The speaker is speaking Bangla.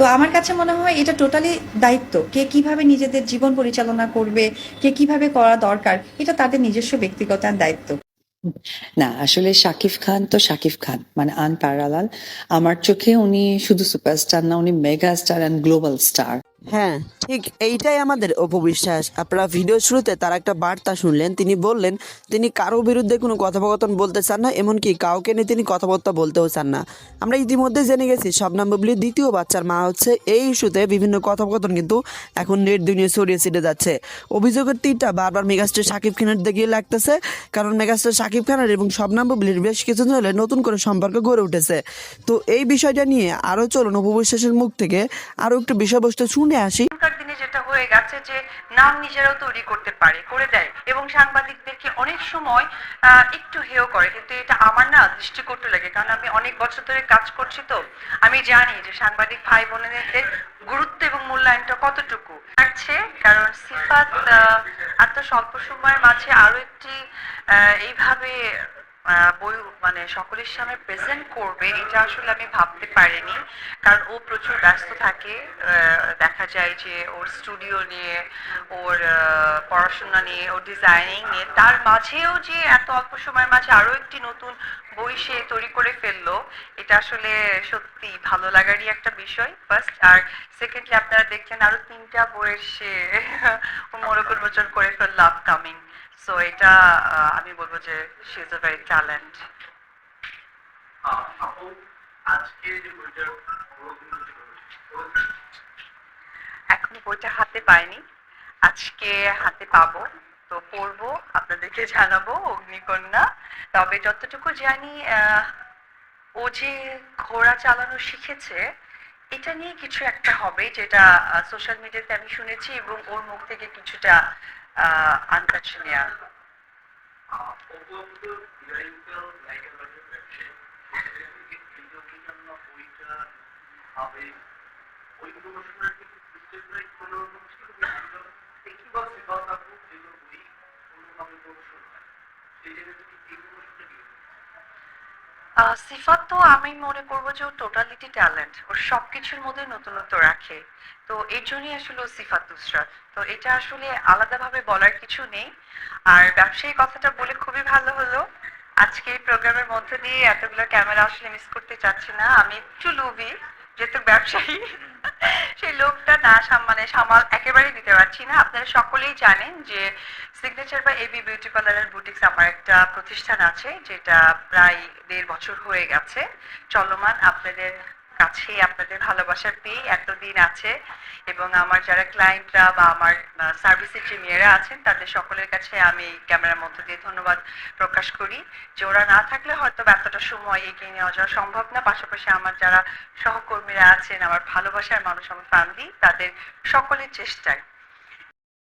তো আমার কাছে মনে হয় এটা টোটালি দায়িত্ব। কে কিভাবে নিজেদের জীবন পরিচালনা করবে, কে কিভাবে করা দরকার, এটা তাদের নিজস্ব ব্যক্তিগত দায়িত্ব। না আসলে শাকিব খান তো শাকিব খান, মানে আনপ্যারালাল। আমার চোখে উনি শুধু সুপারস্টার না, উনি mega star and global star. হ্যাঁ, ঠিক এইটাই আমাদের অপবিশ্বাস। আপনারা ভিডিও শুরুতে তার একটা বার্তা শুনলেন। তিনি বললেন তিনি কারো বিরুদ্ধে কোনো কথোপকথন বলতে চান না, এমনকি কাউকে নিয়ে তিনি কথাবার্তা বলতেও চান না। আমরা ইতিমধ্যে জেনে গেছি শবনম বুবলির দ্বিতীয় বাচ্চার মা হচ্ছে। এই ইস্যুতে বিভিন্ন কথোপকথন কিন্তু এখন নেট দুনিয়া ছড়িয়ে ছিটে যাচ্ছে। অভিযোগের তীরটা বারবার মেগাস্টার শাকিব খানের দিকে লাগতেছে, কারণ মেগাস্টার শাকিব খানের এবং শবনম বুবলির বেশ কিছুদিন হলে নতুন করে সম্পর্ক গড়ে উঠেছে। তো এই বিষয়টা নিয়ে আরও চলুন অপবিশ্বাসের মুখ থেকে আরও একটু বিষয়বস্তু শুনে আসি। এখনকার দিনে যেটা হয়ে গেছে যে নাম নিজেরাও তৈরি করতে পারে, করে দেয়, এবং সাংবাদিকদেরকে অনেক সময় একটু হেয় করে, কিন্তু এটা আমার না দৃষ্টিকটু লাগে, কারণ আমি অনেক বছর ধরে কাজ করছি। তো আমি জানি যে সাংবাদিক ভাই বোনেদের গুরুত্ব এবং মূল্যায়নটা কতটুকু আছে। কারণ সিফাত এত স্বল্প সময়ের মাঝে আরো একটি এইভাবে বই মানে সকলের সামনে প্রেজেন্ট করবে, এটা আসলে আমি ভাবতে পারিনি। কারণ ও প্রচুর ব্যস্ত থাকে। দেখা যায় যে ওর স্টুডিও নিয়ে, ওর পড়াশোনা নিয়ে, ওর ডিজাইনিং নিয়ে, তার মাঝেও যে এত অল্প সময়ের মাঝে আরো একটি নতুন বই সে তৈরি করে ফেললো, এটা আসলে সত্যি ভালো লাগারই একটা বিষয় ফার্স্ট। আর সেকেন্ডলি আপনারা দেখছেন আরো 3টা বইয়ের সে মোড়ক উন্মোচন করে ফেললো আপকামিং। সো এটা আমি বলবো যে she is a very talent. এখনো বইটা হাতে পাইনি, আজকে হাতে পাবো, তো পড়বো, আপনাদেরকে জানাবো অগ্নিকন্যা। তবে যতটুকু জানি ও যে ঘোড়া চালানো শিখেছে, এটা নিয়ে কিছু একটা হবে, যেটা সোশ্যাল মিডিয়াতে আমি শুনেছি, এবং ওর মুখ থেকে কিছুটা আন্দাজ নেওয়া। সিফাত তো আমি মনে করবো যে ও টোটালিটি ট্যালেন্ট, ওর সবকিছুর মধ্যে নতুনত্ব রাখে। তো এর জন্যই আসলে ও সিফাত নুসরাত। তো এটা আসলে আলাদাভাবে বলার কিছু নেই। আর ব্যবসায়ী কথাটা বলে খুবই ভালো হলো। আজকে এই প্রোগ্রামের মধ্যে দিয়ে এতগুলো ক্যামেরা আসলে মিস করতে চাচ্ছি না। আমি একটু লোভী, যেহেতু ব্যবসায়ী সেই লোকটা না মানে সামাল একেবারেই দিতে পারছি না। আপনারা সকলেই জানেন যে সিগনেচার বা AB beauty parlour and boutiques আমার একটা প্রতিষ্ঠান আছে, যেটা প্রায় 1.5 বছর হয়ে গেছে চলমান। আপনাদের কাছে আপনাদের ভালোবাসার পেয়ে এতদিন আছে, এবং আমার যারা ক্লায়েন্টরা বা আমার সার্ভিসের যে মেয়েরা আছেন, তাদের সকলের কাছে আমি ক্যামেরার মধ্য দিয়ে ধন্যবাদ প্রকাশ করি, যে ওরা না থাকলে হয়তো এতটা সময় এগিয়ে নেওয়া যাওয়া সম্ভব না। পাশাপাশি আমার যারা সহকর্মীরা আছেন, আমার ভালোবাসার মানুষ, আমার ফ্যামিলি, তাদের সকলের চেষ্টায়